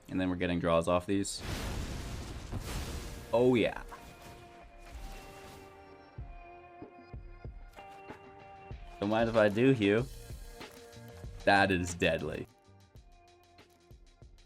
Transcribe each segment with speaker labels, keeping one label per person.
Speaker 1: and then we're getting draws off these. Oh yeah. Don't mind if I do, Hugh. That is deadly.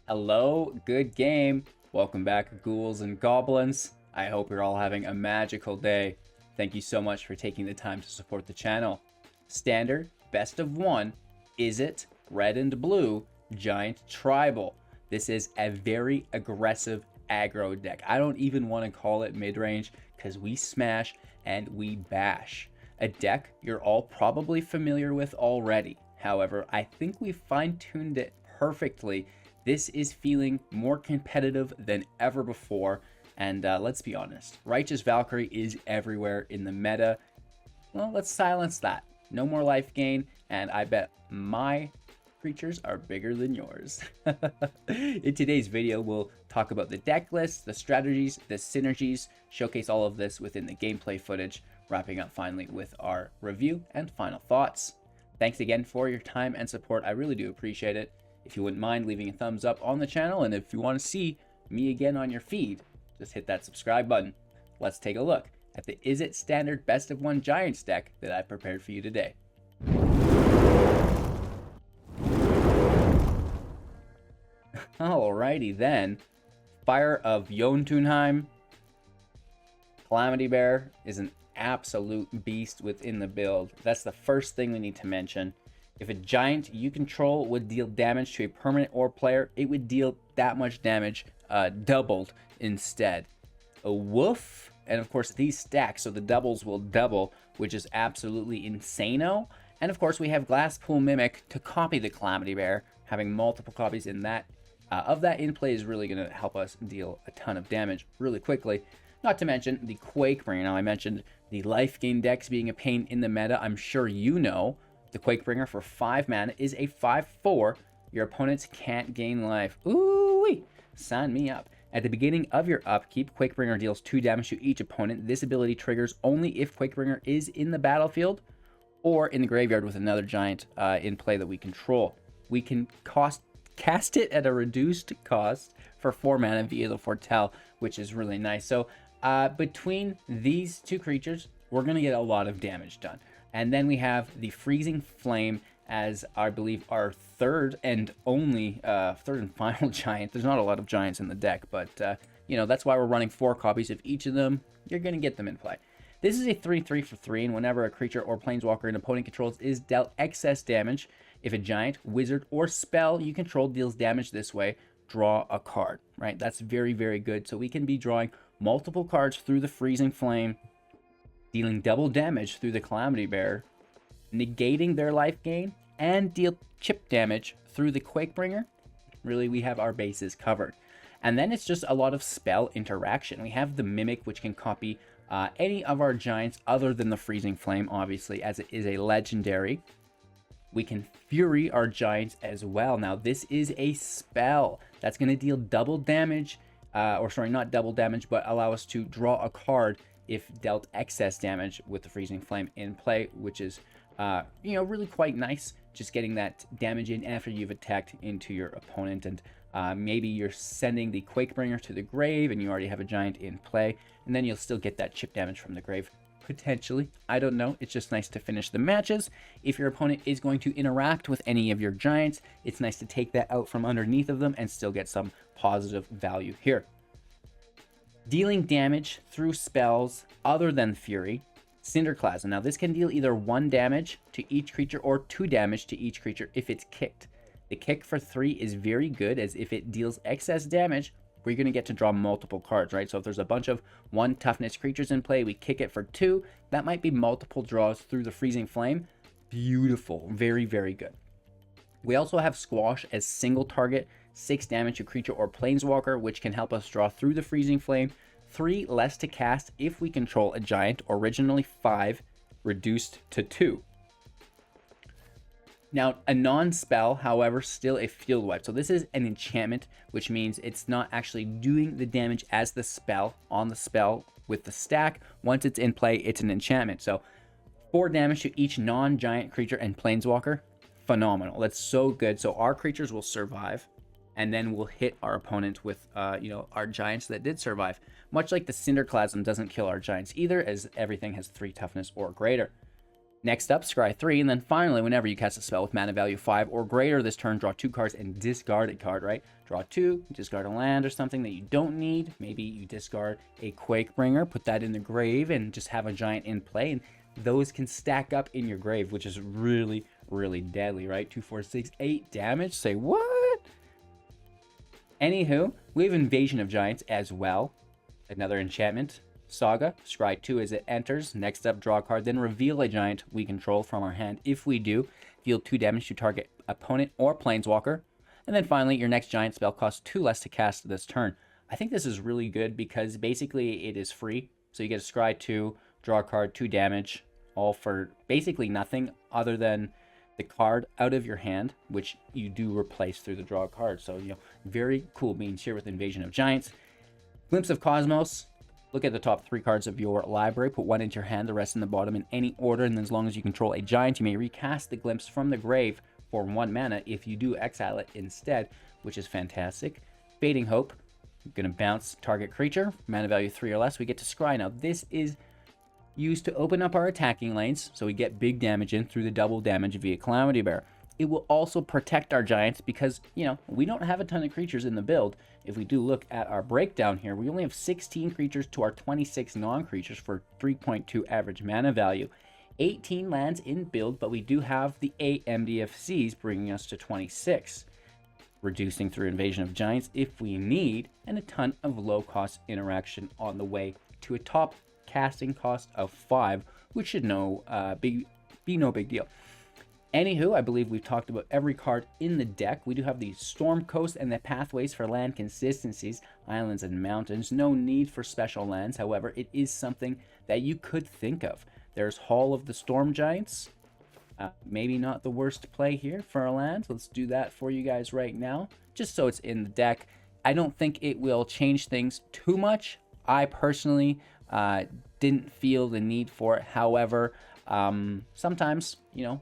Speaker 1: Hello, good game. Welcome back, ghouls and goblins. I hope you're all having a magical day. Thank you so much for taking the time to support the channel. Standard, best of one, Izzet, red and blue, giant tribal. This is a very aggressive aggro deck. I don't even want to call it mid-range because we smash and we bash. A deck you're all probably familiar with already. However, I think we fine-tuned it perfectly. This is feeling more competitive than ever before. And let's be honest, Righteous Valkyrie is everywhere in the meta. Well, let's silence that. No more life gain, and I bet my creatures are bigger than yours. In today's video, we'll talk about the deck list, the strategies, the synergies, showcase all of this within the gameplay footage, wrapping up finally with our review and final thoughts. Thanks again for your time and support. I really do appreciate it. If you wouldn't mind leaving a thumbs up on the channel, and if you want to see me again on your feed, just hit that subscribe button. Let's take a look at the Izzet Standard Best of One Giants deck that I prepared for you today. Alrighty then. Fire of Jotunheim. Calamity Bear is an absolute beast within the build. That's the first thing we need to mention. If a giant you control would deal damage to a permanent or player, it would deal that much damage doubled instead. A woof, and of course these stack, so the doubles will double, which is absolutely insano. And of course we have Glasspool Mimic to copy the Calamity Bear. Having multiple copies in that of that in play is really going to help us deal a ton of damage really quickly. Not to mention the Quakebringer. Now I mentioned the life gain decks being a pain in the meta. I'm sure you know the Quakebringer for 5 mana is a 5/4. Your opponents can't gain life. Ooh-wee! Sign me up. At the beginning of your upkeep, Quakebringer deals 2 damage to each opponent. This ability triggers only if Quakebringer is in the battlefield or in the graveyard with another giant in play that we control. We can cast it at a reduced cost for 4 mana via the Foretell, which is really nice. So between these two creatures, we're going to get a lot of damage done. And then we have the Freezing Flame as, I believe, our third and final giant. There's not a lot of giants in the deck, but you know, that's why we're running 4 copies of each of them. You're going to get them in play. This is a 3/3 for 3, and whenever a creature or planeswalker an opponent controls is dealt excess damage, if a giant, wizard, or spell you control deals damage this way, draw a card, right? That's very, very good. So we can be drawing multiple cards through the Freezing Flame, dealing double damage through the Calamity Bear, negating their life gain, and deal chip damage through the Quakebringer. Really, we have our bases covered. And then it's just a lot of spell interaction. We have the Mimic, which can copy any of our giants other than the Freezing Flame, obviously, as it is a legendary. We can Fury our giants as well. Now, this is a spell that's going to deal double damage, or sorry, not double damage, but allow us to draw a card if dealt excess damage with the Freezing Flame in play, which is, you know, really quite nice. Just getting that damage in after you've attacked into your opponent, and maybe you're sending the Quakebringer to the grave and you already have a giant in play, and then you'll still get that chip damage from the grave. Potentially, I don't know. It's just nice to finish the matches. If your opponent is going to interact with any of your giants, it's nice to take that out from underneath of them and still get some positive value here. Dealing damage through spells other than Fury, Cinderclasm. Now this can deal either 1 damage to each creature or 2 damage to each creature if it's kicked. The kick for 3 is very good, as if it deals excess damage, we're going to get to draw multiple cards, right? So if there's a bunch of 1 toughness creatures in play, we kick it for 2. That might be multiple draws through the Freezing Flame. Beautiful. Very, very good. We also have Squash as single target, 6 damage to creature or planeswalker, which can help us draw through the Freezing Flame. 3 less to cast if we control a giant, originally 5, reduced to 2. Now, a non-spell, however, still a field wipe. So this is an enchantment, which means it's not actually doing the damage as the spell on the spell with the stack. Once it's in play, it's an enchantment. So 4 damage to each non-giant creature and planeswalker. Phenomenal. That's so good. So our creatures will survive. and then we'll hit our opponent with, our giants that did survive. Much like the Cinderclasm doesn't kill our giants either, as everything has 3 toughness or greater. Next up, scry 3, and then finally, whenever you cast a spell with mana value 5 or greater this turn, draw 2 cards and discard a card, right? Draw 2, discard a land or something that you don't need. Maybe you discard a Quakebringer, put that in the grave, and just have a giant in play, and those can stack up in your grave, which is really, really deadly, right? 2, 4, 6, 8 damage. Say, what? Anywho, we have Invasion of Giants as well. Another enchantment. Saga, scry 2 as it enters. Next up, draw a card, then reveal a giant we control from our hand. If we do, deal 2 damage to target opponent or planeswalker. And then finally, your next giant spell costs 2 less to cast this turn. I think this is really good because basically it is free. So you get a scry 2, draw a card, 2 damage, all for basically nothing other than the card out of your hand, which you do replace through the draw card. So, very cool beans here with Invasion of Giants. Glimpse of Cosmos. Look at the top 3 cards of your library, put 1 into your hand, the rest in the bottom in any order, and then as long as you control a giant, you may recast the Glimpse from the grave for 1 mana. If you do, exile it instead, which is fantastic. Fading Hope. I'm going to bounce target creature, mana value 3 or less. We get to scry. Now, this is used to open up our attacking lanes, so we get big damage in through the double damage via Calamity Bear. It will also protect our giants because, we don't have a ton of creatures in the build. If we do look at our breakdown here, we only have 16 creatures to our 26 non-creatures for 3.2 average mana value. 18 lands in build, but we do have the 8 MDFCs bringing us to 26. Reducing through Invasion of Giants if we need, and a ton of low-cost interaction on the way to a top casting cost of 5, which should be no big deal. Anywho, I believe we've talked about every card in the deck. We do have the Storm Coast and the pathways for land consistencies, islands and mountains. No need for special lands. However, it is something that you could think of. There's Hall of the Storm Giants. Maybe not the worst play here for a land. Let's do that for you guys right now, just so it's in the deck. I don't think it will change things too much. I personally didn't feel the need for it. However, sometimes,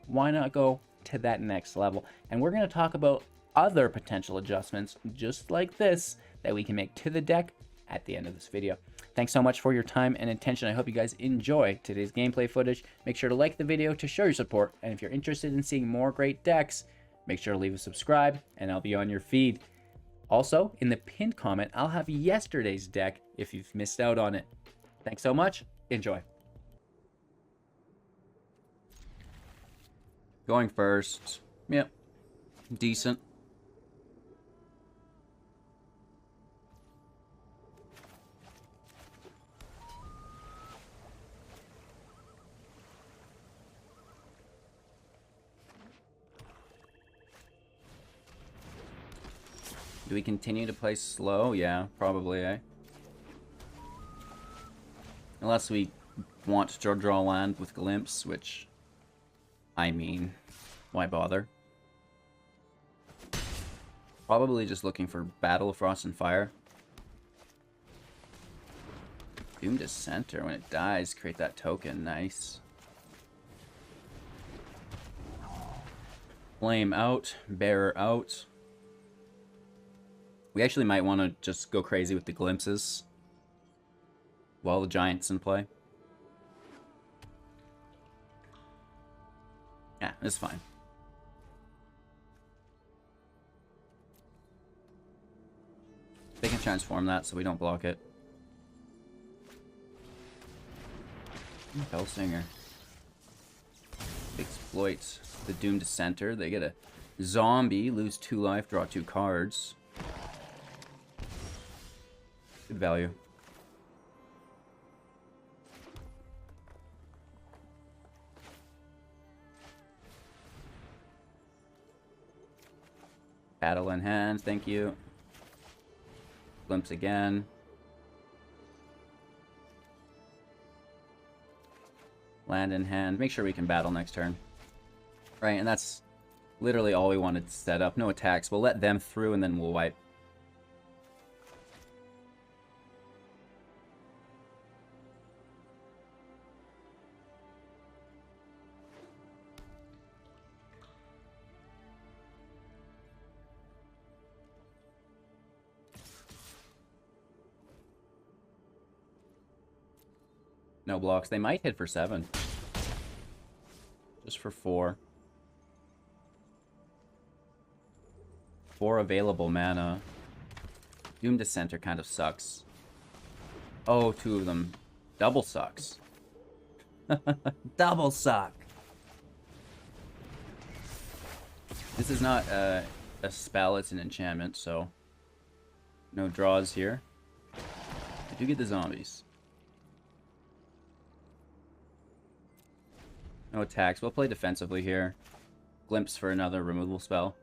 Speaker 1: why not go to that next level? And we're going to talk about other potential adjustments just like this that we can make to the deck at the end of this video. Thanks so much for your time and attention. I hope you guys enjoy today's gameplay footage. Make sure to like the video to show your support. And if you're interested in seeing more great decks, make sure to leave a subscribe and I'll be on your feed. Also, in the pinned comment, I'll have yesterday's deck if you've missed out on it. Thanks so much. Enjoy. Going first. Yep. Decent. Do we continue to play slow? Yeah, probably, eh? Unless we want to draw land with Glimpse, which, I mean, why bother? Probably just looking for Battle of Frost and Fire. Doom to center. When it dies, create that token. Nice. Flame out. Bearer out. We actually might want to just go crazy with the Glimpses while the Giant's in play. Yeah, it's fine. They can transform that so we don't block it. Hellsinger. Exploit the Doom to center. They get a zombie, lose 2 life, draw 2 cards. Good value. Battle in hand, thank you. Glimpse again. Land in hand. Make sure we can battle next turn. Right, and that's literally all we wanted to set up. No attacks. We'll let them through and then we'll wipe. No blocks. They might hit for 7. Just for 4. 4 available mana. Doom Dissenter kind of sucks. Oh, 2 of them. Double sucks. Double suck. This is not a spell, it's an enchantment, so no draws here. I do get the zombies. No attacks. We'll play defensively here. Glimpse for another removal spell.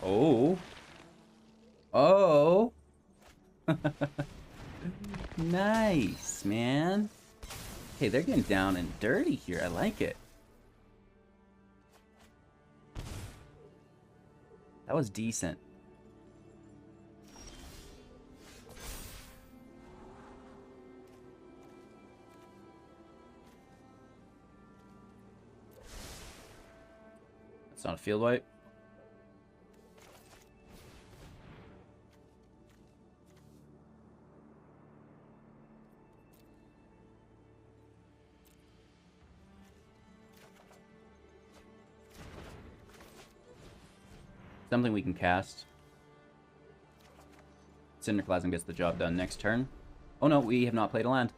Speaker 1: Oh. Oh. Nice, man. Hey, they're getting down and dirty here. I like it. That was decent. That's not a field wipe. Something we can cast. Cinderclasm gets the job done next turn. Oh no, we have not played a land.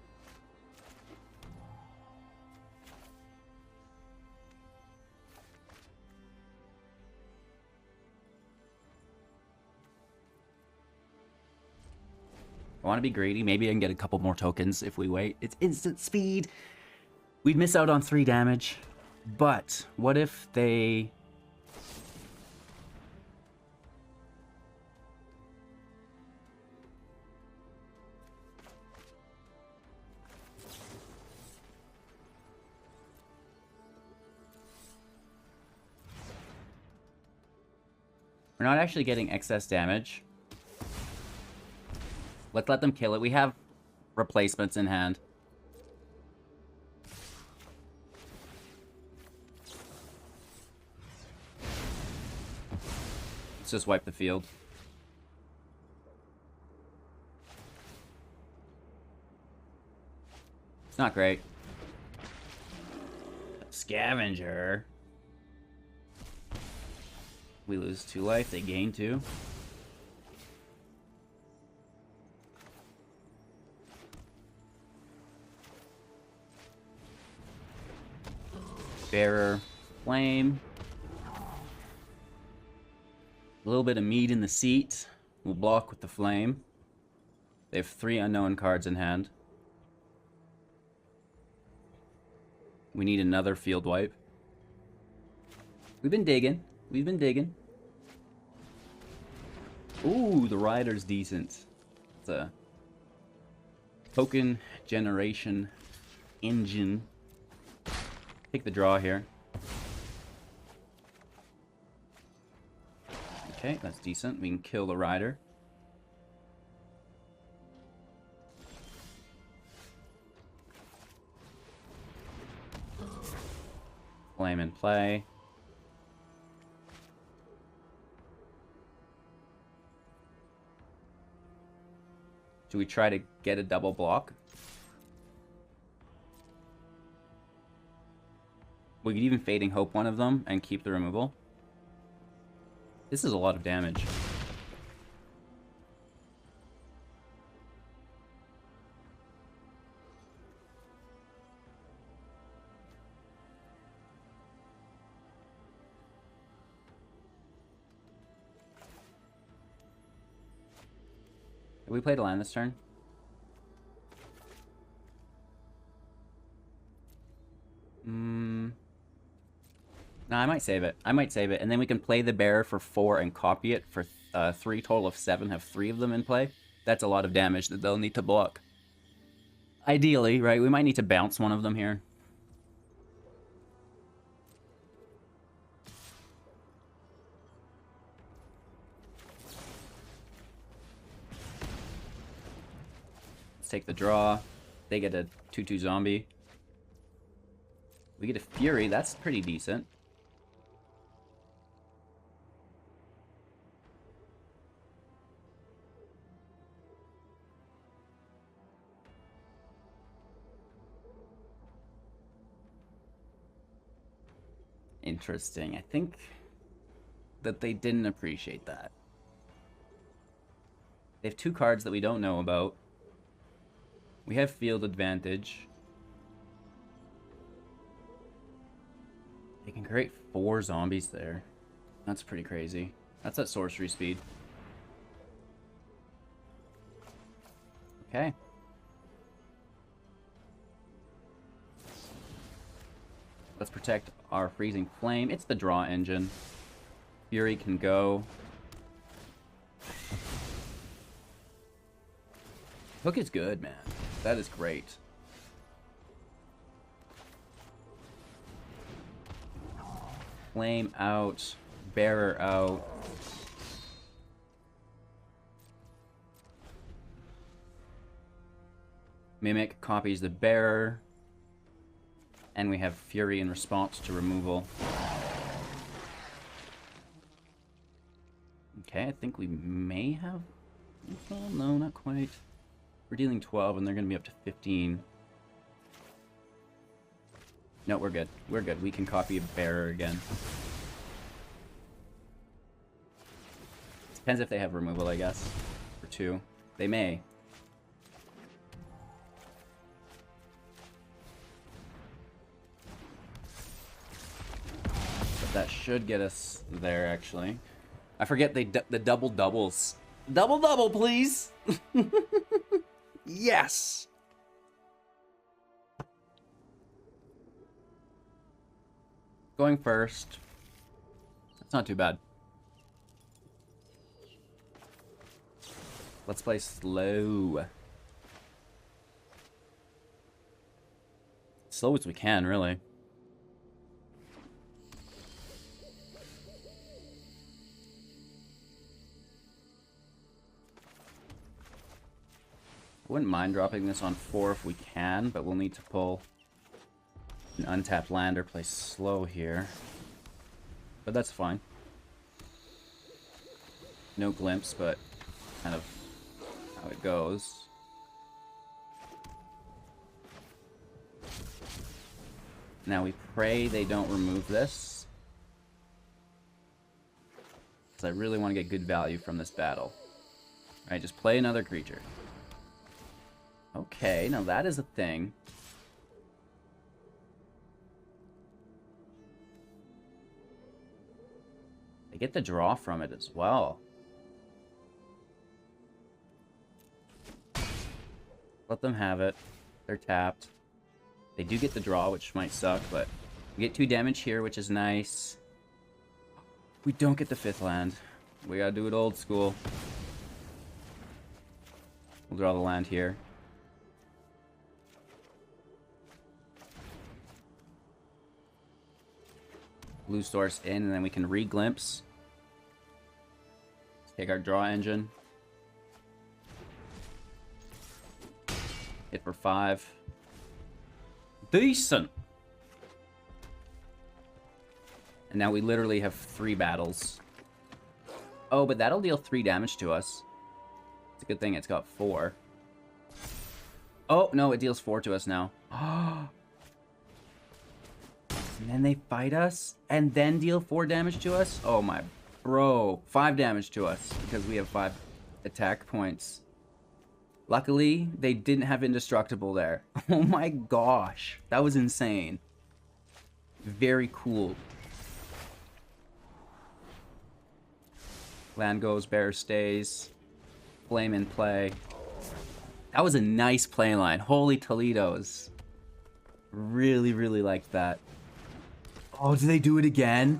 Speaker 1: I want to be greedy. Maybe I can get a couple more tokens if we wait. It's instant speed. We'd miss out on 3 damage. But what if they... We're not actually getting excess damage. Let's let them kill it. We have replacements in hand. Let's just wipe the field. It's not great. Scavenger. We lose 2 life, they gain 2. Bearer, flame. A little bit of meat in the seat. We'll block with the flame. They have 3 unknown cards in hand. We need another field wipe. We've been digging. We've been digging. Ooh, the rider's decent. It's a token generation engine. Take the draw here. Okay, that's decent. We can kill the rider. Flame in play. Do we try to get a double block? We could even Fading Hope one of them and keep the removal. This is a lot of damage. Have we played a land this turn? No, I might save it. I might save it. And then we can play the bearer for 4 and copy it for 3 total of 7. Have 3 of them in play. That's a lot of damage that they'll need to block. Ideally, right? We might need to bounce one of them here. Let's take the draw. They get a 2/2 zombie. We get a Fury. That's pretty decent. Interesting. I think that they didn't appreciate that. They have 2 cards that we don't know about. We have field advantage. They can create 4 zombies there. That's pretty crazy. That's at sorcery speed. Okay. Let's protect our freezing flame. It's the draw engine. Fury can go. Hook is good, man. That is great. Flame out. Bearer out. Mimic copies the bearer. And we have Fury in response to removal. Okay, I think we may have... Well, no, not quite. We're dealing 12, and they're going to be up to 15. No, we're good. We're good. We can copy a bearer again. Depends if they have removal, I guess. For 2. They may. But that should get us there, actually. I forget the double doubles. Double double, please! Yes! Going first. That's not too bad. Let's play slow. Slow as we can, really. I wouldn't mind dropping this on 4 if we can, but we'll need to pull an untapped land or play slow here. But that's fine. No glimpse, but kind of how it goes. Now we pray they don't remove this, because I really want to get good value from this battle. Alright, just play another creature. Okay, now that is a thing. They get the draw from it as well. Let them have it. They're tapped. They do get the draw, which might suck, but we get 2 damage here, which is nice. We don't get the 5th land. We gotta do it old school. We'll draw the land here. Blue source in, and then we can re-glimpse. Let's take our draw engine. Hit for 5. Decent! And now we literally have 3 battles. Oh, but that'll deal 3 damage to us. It's a good thing it's got 4. Oh, no, it deals 4 to us now. And then they fight us, and then deal 4 damage to us? Oh my bro. 5 damage to us, because we have 5 attack points. Luckily, they didn't have indestructible there. Oh my gosh. That was insane. Very cool. Land goes, bear stays. Flame in play. That was a nice play line. Holy Toledos. Really, really liked that. Oh, do they do it again?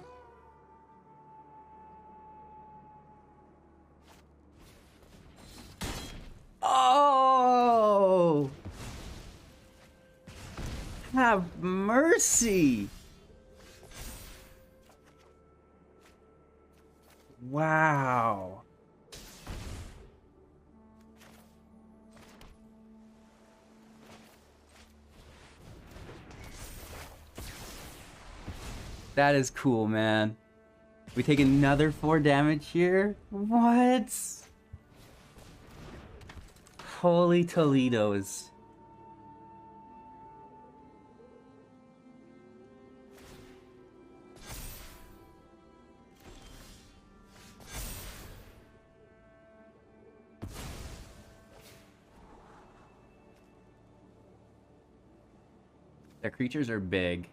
Speaker 1: Oh! Have mercy! Wow. That is cool, man. We take another 4 damage here? What? Holy Toledos. Their creatures are big.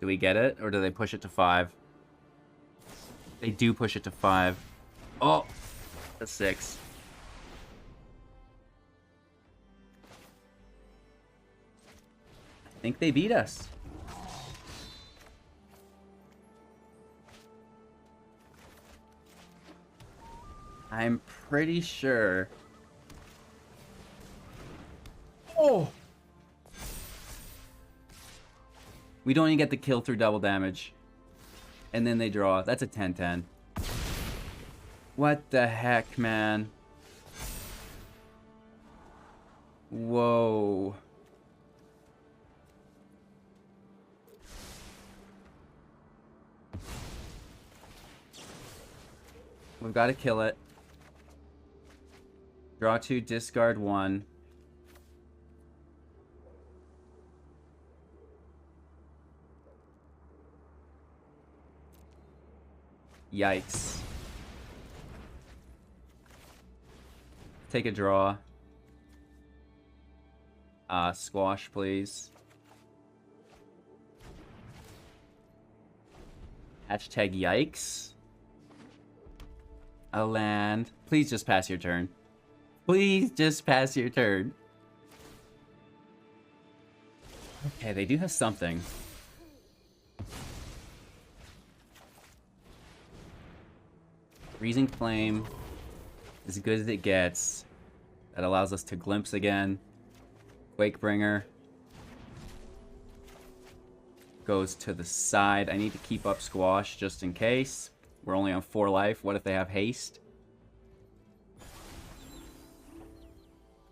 Speaker 1: Do we get it, or do they push it to 5? They do push it to 5. Oh! That's 6. I think they beat us. I'm pretty sure. Oh! We don't even get the kill through double damage. And then they draw. That's a 10-10. What the heck, man? Whoa. We've got to kill it. Draw 2, discard 1. Yikes. Take a draw. Squash, please. Hashtag yikes. A land. Please just pass your turn. Please just pass your turn. Okay, they do have something. Freezing Flame, as good as it gets. That allows us to glimpse again. Quakebringer goes to the side. I need to keep up Squash just in case. We're only on 4 life. What if they have haste?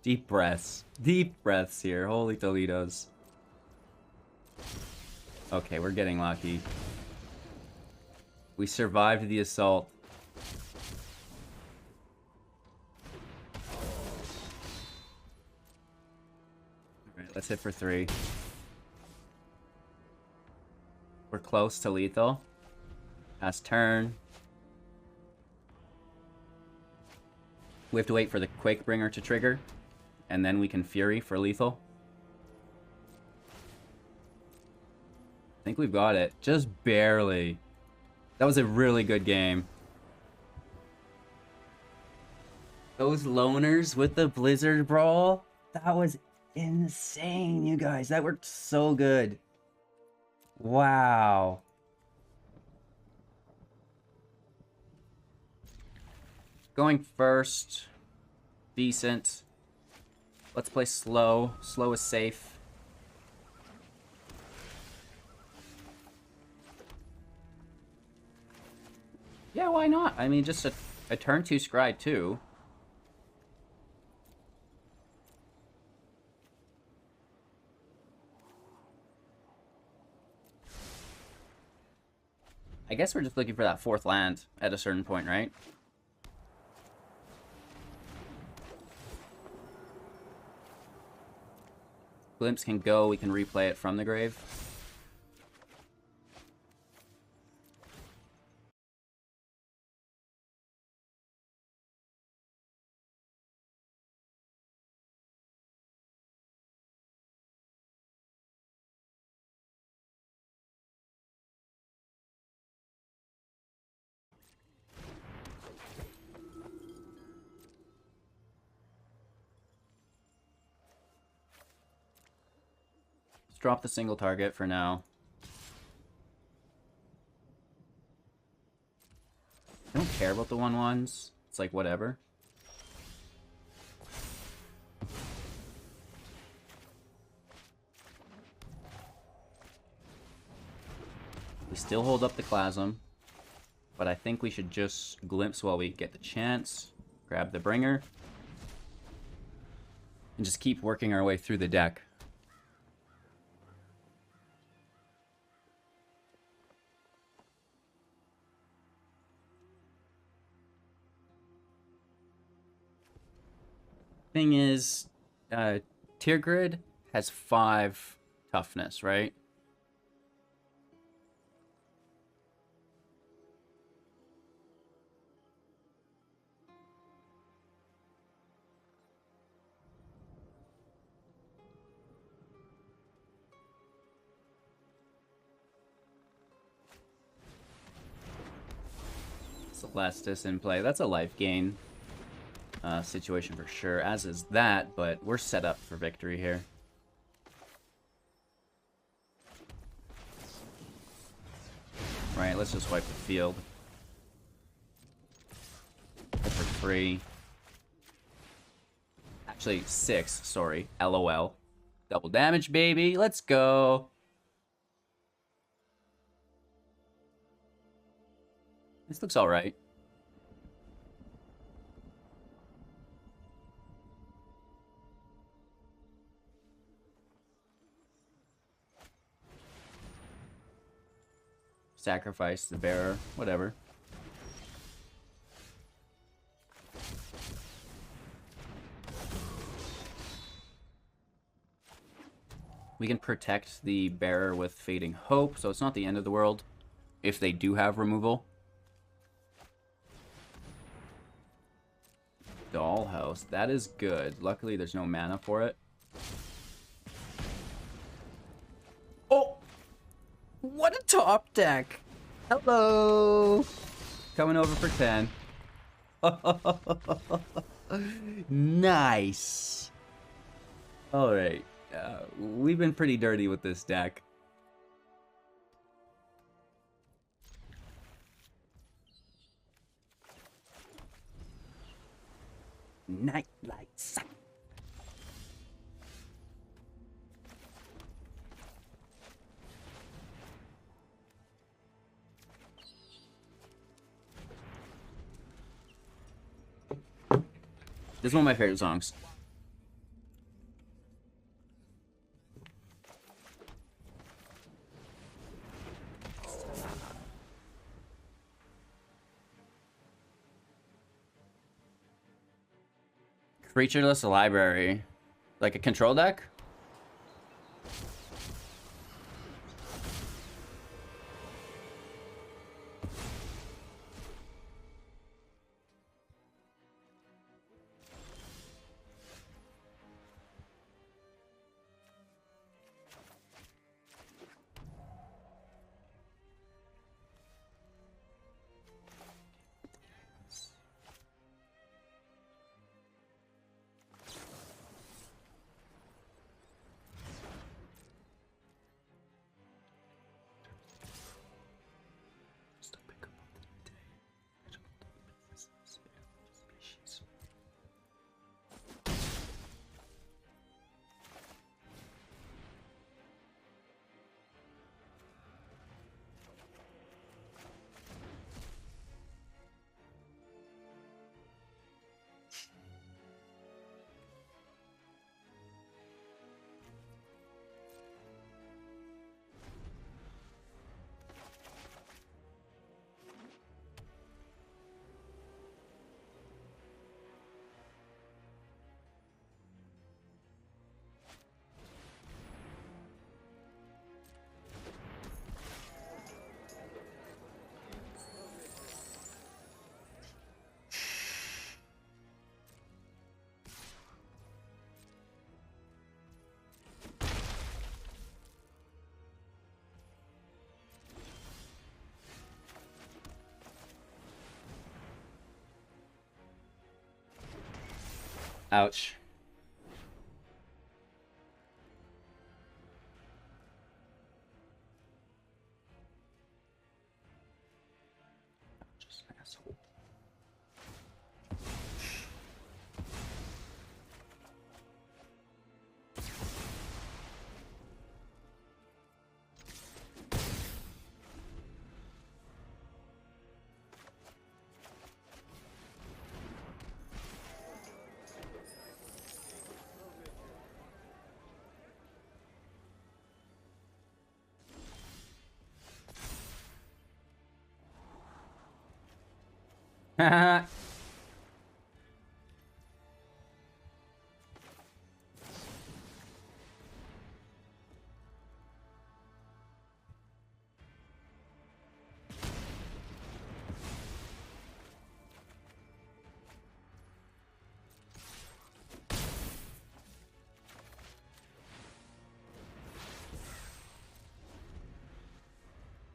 Speaker 1: Deep breaths. Deep breaths here. Holy Toledos. Okay, we're getting lucky. We survived the assault. Alright, let's hit for 3. We're close to lethal. Last turn. We have to wait for the Quakebringer to trigger. And then we can Fury for lethal. I think we've got it. Just barely. That was a really good game. Those loners with the Blizzard Brawl. That was insane, you guys. That worked so good. Wow. Going first. Decent. Let's play slow. Slow is safe. Yeah, why not? I mean, just a turn 2 scry too. I guess we're just looking for that 4th land at a certain point, right? Glimpse can go, we can replay it from the grave. Let's drop the single target for now. I don't care about the 1/1s. It's like, whatever. We still hold up the Clasm. but I think we should just glimpse while we get the chance. Grab the bringer. And just keep working our way through the deck. Thing is, tier grid has 5 toughness, right? Celestis in play. That's a life gain situation for sure, as is that, but we're set up for victory here. Right, let's just wipe the field. For 3. Actually, 6, sorry. LOL. Double damage, baby. Let's go. This looks alright. Sacrifice the bearer, whatever. We can protect the bearer with Fading Hope, so it's not the end of the world if they do have removal. Dollhouse, that is good. Luckily, there's no mana for it. Oh! What a top deck! Hello! Coming over for 10. Nice! Alright. We've been pretty dirty with this deck. Night lights. This is one of my favorite songs. Creatureless library. Like a control deck? Ouch. Just an asshole.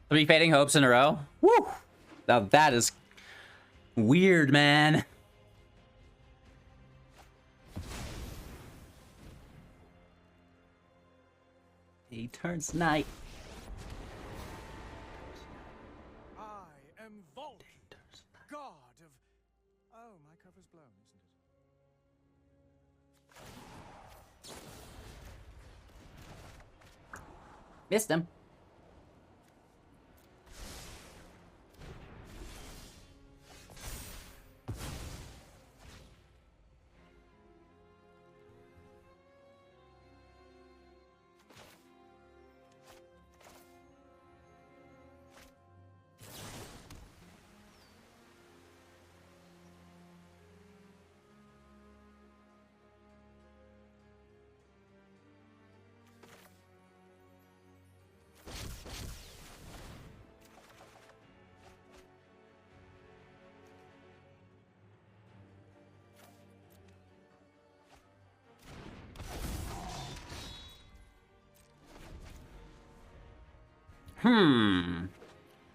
Speaker 1: Three fading hopes in a row. Woo! Now that is weird, man. He turns night.
Speaker 2: I am Volt, god of... Oh, my cover's blown, isn't it?
Speaker 1: Missed him.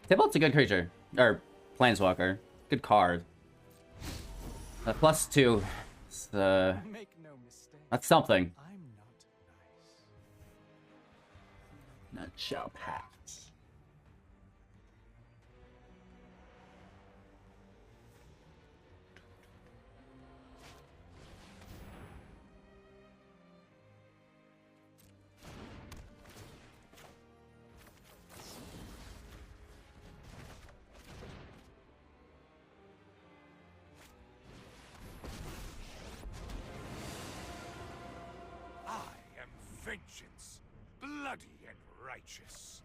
Speaker 1: Tybalt's a good creature. Or planeswalker. Good card. +2.
Speaker 2: Make no mistake.
Speaker 1: That's something.
Speaker 2: I'm not nice.
Speaker 1: None shall pass.
Speaker 2: Vengeance, bloody and righteous.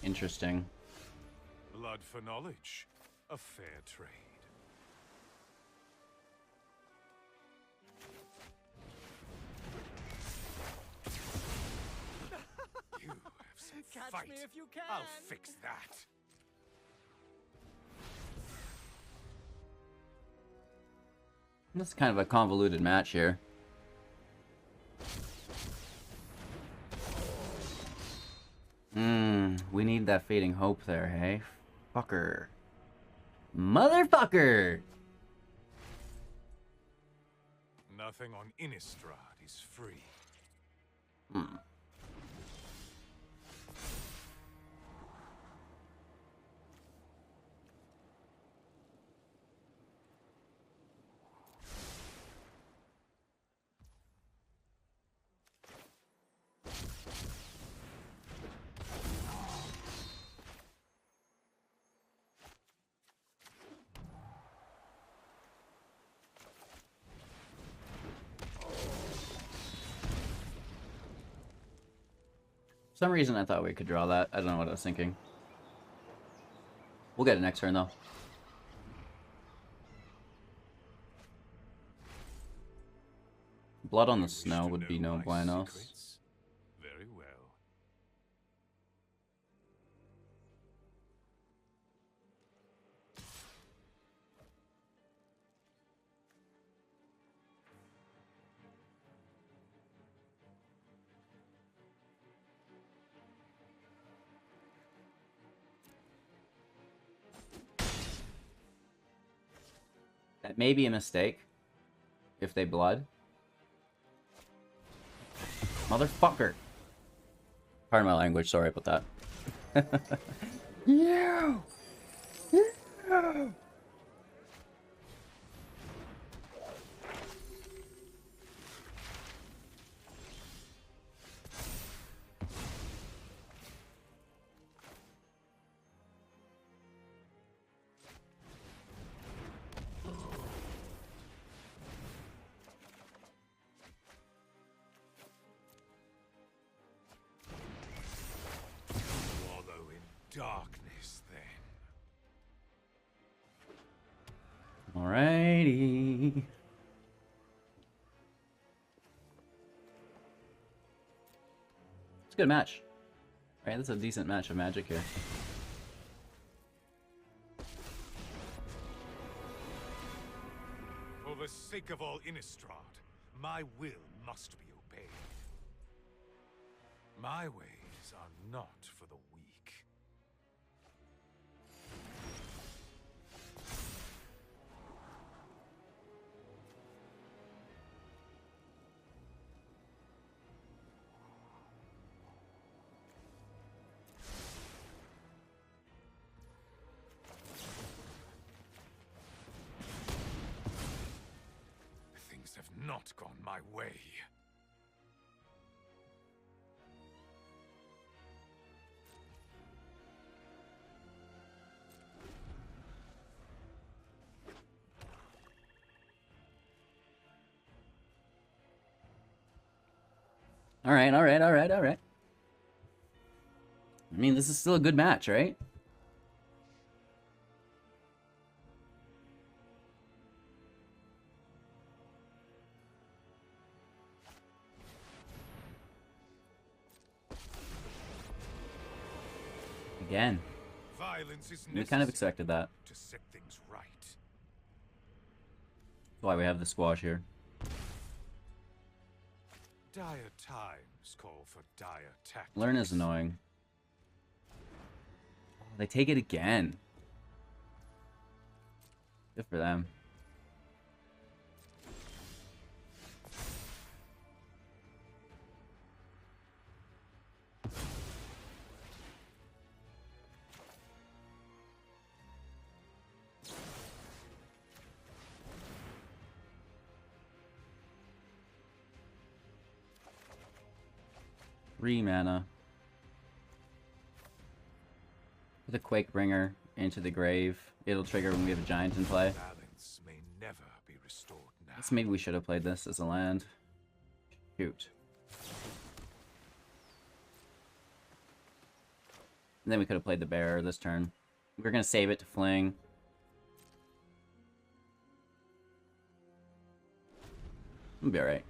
Speaker 1: Interesting.
Speaker 2: Blood for knowledge, a fair trade. You have some
Speaker 3: Catch
Speaker 2: fight.
Speaker 3: me if you can.
Speaker 2: I'll fix that.
Speaker 1: This is kind of a convoluted match here. We need that fading hope there, hey? Fucker. Motherfucker!
Speaker 2: Nothing on Innistrad is free.
Speaker 1: For some reason I thought we could draw that. I don't know what I was thinking. We'll get it next turn though. Blood on the snow would be no buenos.
Speaker 2: Very well.
Speaker 1: That may be a mistake. If they blood. Motherfucker. Pardon my language, sorry about that. Yeah. Yeah.
Speaker 2: Wallow in darkness, then.
Speaker 1: Alrighty. It's a good match. Right, that's a decent match of Magic here.
Speaker 2: For the sake of all Innistrad, my will must be obeyed. My ways are not for the weak. Things have not gone my way.
Speaker 1: Alright. I mean, this is still a good match, right? Again.
Speaker 2: Violence is
Speaker 1: We kind of
Speaker 2: necessary
Speaker 1: expected that.
Speaker 2: to set things right.
Speaker 1: That's why we have the squash here.
Speaker 2: Dire times call for dire tactics.
Speaker 1: Learn is annoying. Oh, they take it again. Good for them. Three mana. Put the Quake Bringer into the grave. It'll trigger when we have a giant in play.
Speaker 2: Balance may never be restored now.
Speaker 1: Guess maybe we should have played this as a land. Shoot. And then we could have played the bear this turn. We're gonna save it to fling. We'll be alright.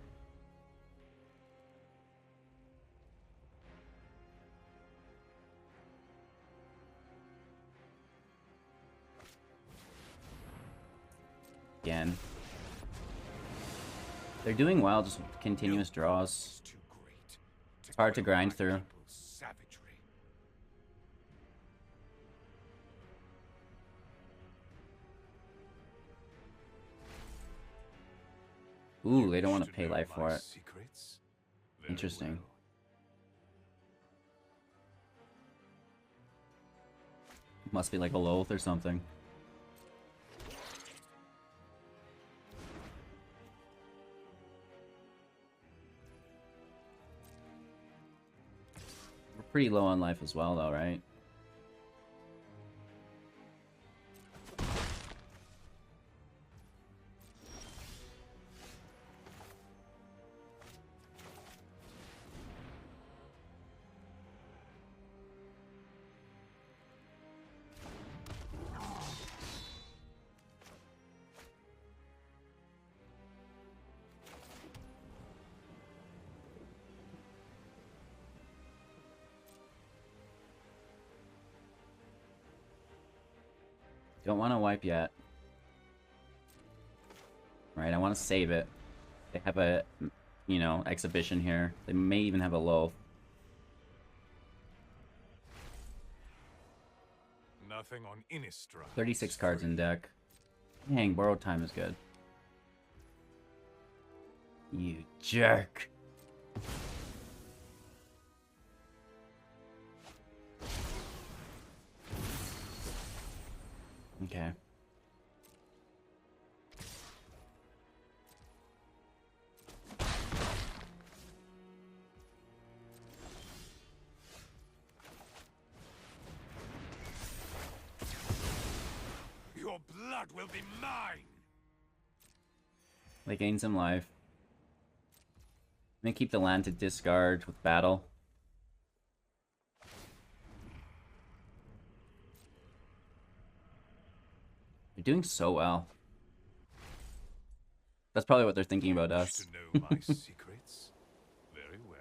Speaker 1: Again. They're doing well, just with continuous draws.
Speaker 2: Too great
Speaker 1: It's hard to
Speaker 2: quell
Speaker 1: grind
Speaker 2: my
Speaker 1: through.
Speaker 2: people's savagery.
Speaker 1: Ooh, they don't
Speaker 2: Wish
Speaker 1: want to pay
Speaker 2: know
Speaker 1: life
Speaker 2: my
Speaker 1: for it.
Speaker 2: secrets? Very
Speaker 1: Interesting.
Speaker 2: well.
Speaker 1: Must be like a Loath or something. We're pretty low on life as well, though, right? Don't want to wipe yet. Right, I want to save it. They have a, you know, exhibition here. They may even have a low.
Speaker 2: Nothing on Innistrad.
Speaker 1: 36 cards in deck. Dang, borrowed time is good. You jerk. Okay.
Speaker 2: Your blood will be mine.
Speaker 1: They gain some life. They keep the land to discard with battle. They're doing so well. That's probably what they're thinking about
Speaker 2: Wish
Speaker 1: us.
Speaker 2: to know my secrets? Very well.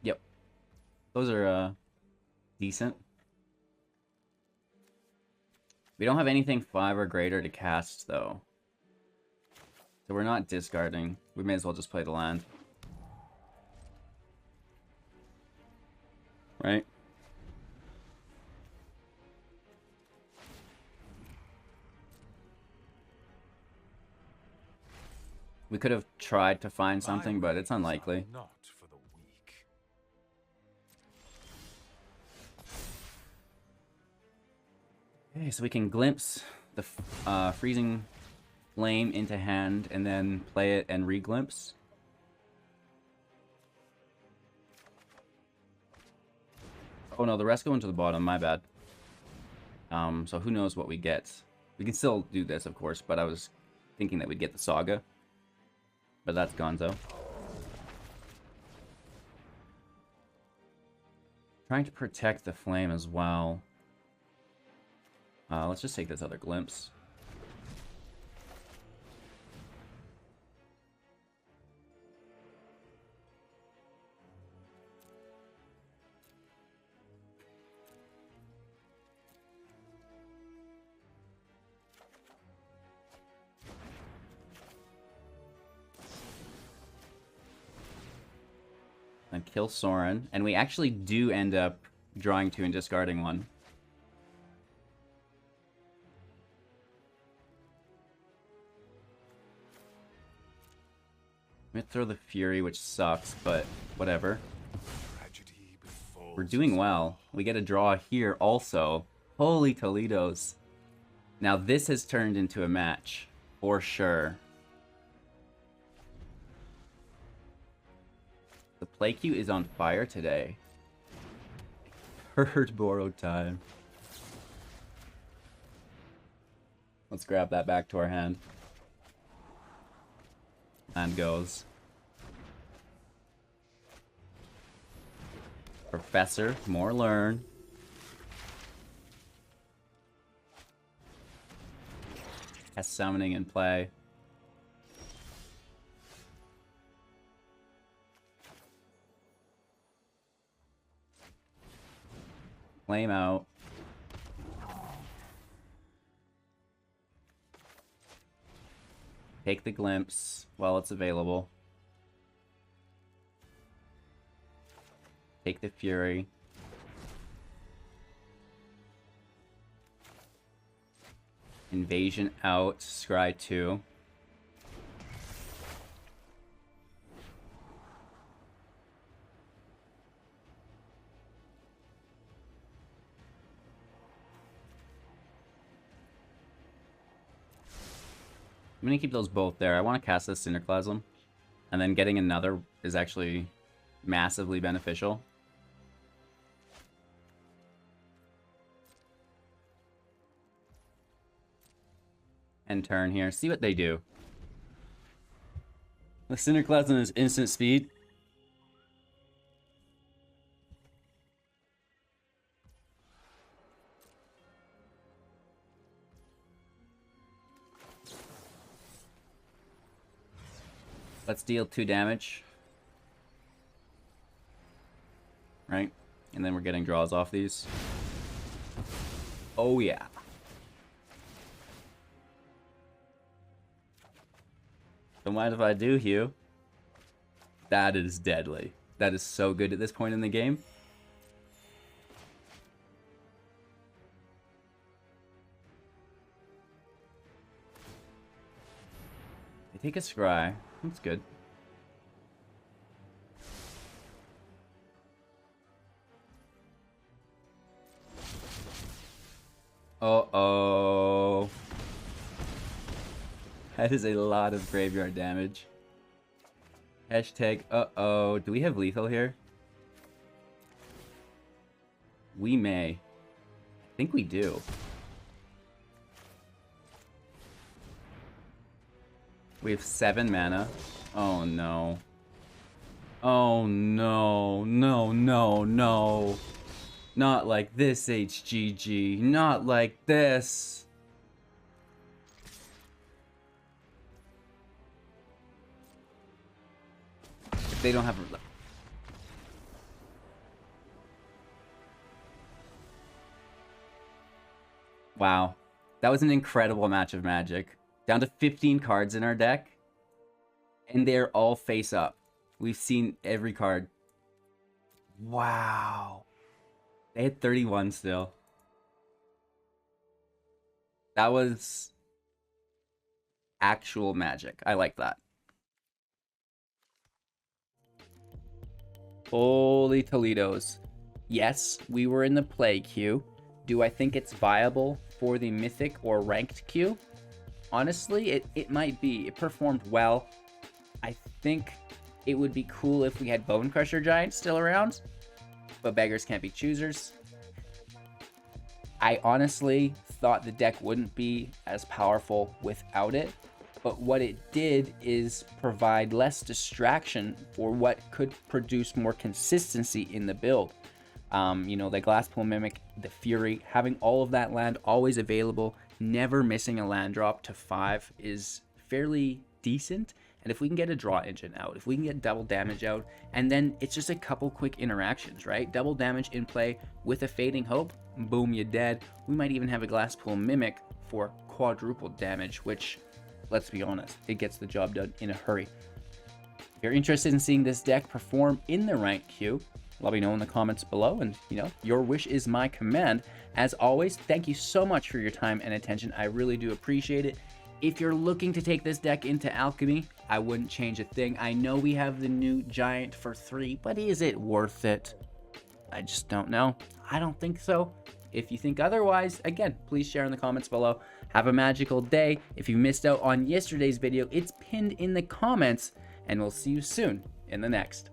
Speaker 1: Yep. Those are decent. We don't have anything 5 or greater to cast, though. So we're not discarding. We may as well just play the land. Right? We could have tried to find something, but it's unlikely.
Speaker 2: Not for the weak.
Speaker 1: Okay, so we can glimpse the freezing flame into hand and then play it and re-glimpse. Oh no, the rest go into the bottom, my bad. So who knows what we get. We can still do this, of course, but I was thinking that we'd get the Saga. But that's gonzo. Trying to protect the flame as well. Let's just take this other glimpse. And kill Soren. And we actually do end up drawing 2 and discarding 1. I'm gonna throw the Fury, which sucks, but whatever. We're doing well. We get a draw here also. Holy Toledos. Now this has turned into a match. For sure. The play queue is on fire today. Herd borrowed time. Let's grab that back to our hand. And goes. Professor, more learn. Has summoning in play. Flame out. Take the glimpse while it's available. Take the Fury. Invasion out. Scry 2. I'm gonna keep those both there. I want to cast this Cinderclasm. And then getting another is actually massively beneficial. End turn here. See what they do. The Cinderclasm is instant speed. Let's deal 2 damage. Right? And then we're getting draws off these. Oh yeah. Don't mind if I do, Hugh. That is deadly. That is so good at this point in the game. They take a scry. That's good. Uh-oh. That is a lot of graveyard damage. Hashtag uh-oh. Do we have lethal here? We may. think we do. We have 7 mana. Oh no. Oh no. No, no, no. Not like this, HGG. Not like this. If they don't have a... Wow. That was an incredible match of Magic. Down to 15 cards in our deck. And they're all face up. We've seen every card. Wow. They had 31 still. That was actual Magic. I like that. Holy Toledos. Yes, we were in the play queue. Do I think it's viable for the Mythic or Ranked queue? Honestly, it might be. It performed well. I think it would be cool if we had Bone Crusher Giants still around, but beggars can't be choosers. I honestly thought the deck wouldn't be as powerful without it, but what it did is provide less distraction for what could produce more consistency in the build. You know, the Glasspool Mimic, the Fury, having all of that land always available, never missing a land drop to 5 is fairly decent. And if we can get a draw engine out, if we can get double damage out, and then it's just a couple quick interactions, right? Double damage in play with a Fading Hope, boom, you're dead. We might even have a Glasspool Mimic for quadruple damage, which, let's be honest, it gets the job done in a hurry. If you're interested in seeing this deck perform in the ranked queue, let me know in the comments below, and you know, your wish is my command. As always, thank you so much for your time and attention. I really do appreciate it. If you're looking to take this deck into Alchemy, I wouldn't change a thing. I know we have the new Giant for 3, but is it worth it? I just don't know. I don't think so. If you think otherwise, again, please share in the comments below. Have a magical day. If you missed out on yesterday's video, it's pinned in the comments, and we'll see you soon in the next.